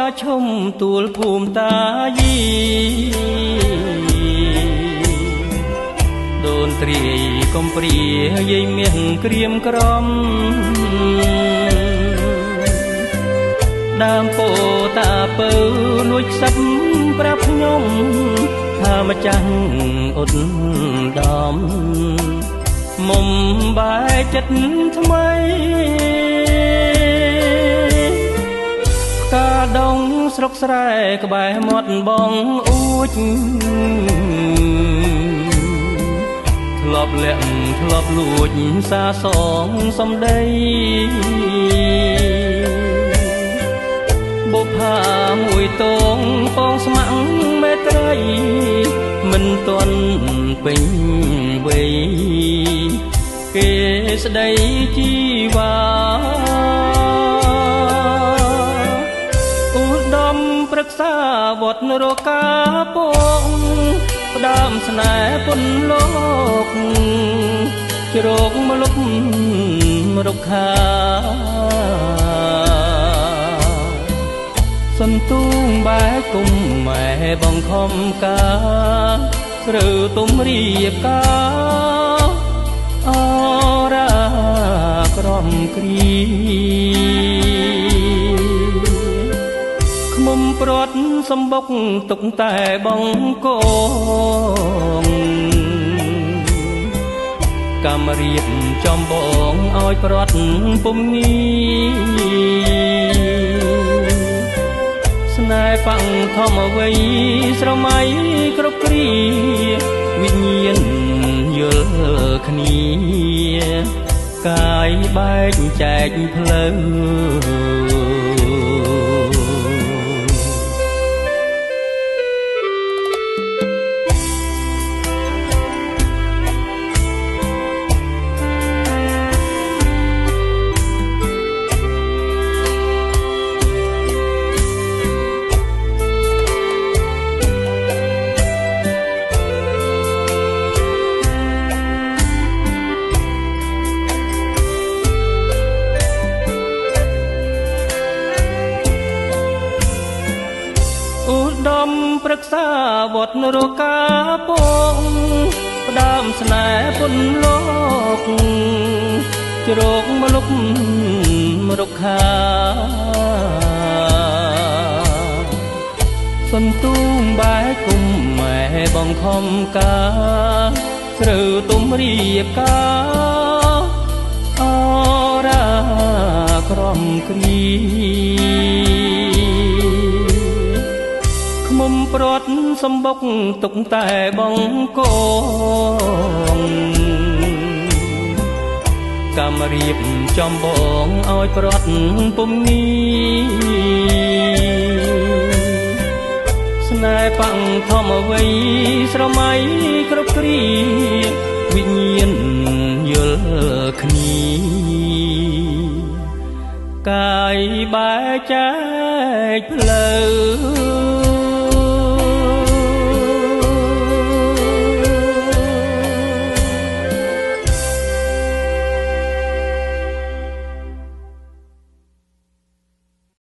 តាឈុំទួលភូមិតាយីដូនត្រាយកំព្រាយាយមាសក្រៀមក្រំដើមពោតាពៅលួចខ្សឹបប្រាប់ខ្ញុំថាម្ចាស់អ៊ុតដំមុំបែកចិត្តថ្មីផ្កាដងស្រុកស្រែក្បែរមាត់បងអួចធ្លាប់លាក់ធ្លាប់លួចសាសងសំដីបុប្ផាមួយតងពងស្ម័គ្រមេត្រីមិនទាន់ពេញវ័យគេស្ដីជីវ៉ាឧត្តមប្រឹក្សាវត្តនរកាពងផ្ដើមស្នេហ៍ពុនលោកជ្រោកមលុបរុក្ខាសន្ទូងបែកគុំម៉ែបងខំកាស្រូវទុំរៀបការអរាក្រំគ្រីខ្មុំព្រាត់សំបុកទុកតែបងកងកម្មរៀបចំបងឲ្យព្រាត់ពុំងាស្នេហ៍ផាំងធម្មអ្វីស្រមៃគ្រប់គ្រាវិញ្ញាណយល់គ្នាកាយបែកចែកផ្លូវប្រឹក្សាវត្តនរកាពងផ្ដើមស្នេហ៍ពុនលោកជ្រោកមលុបរុក្ខាសន្ទូងបែកគុំម៉ែបងខំកាស្រូវទុំរៀបការអរាក្រំគ្រីមុំព្រាត់សំបុកទុកតែបងកងកម្មរៀបចំបងឲ្យព្រាត់ពុំងាស្នេហ៍ផាំងធម្មអ្វីស្រមៃគ្រប់គ្រាវិញ្ញាណយល់គ្នាកាយបែកចែកផ្លូវ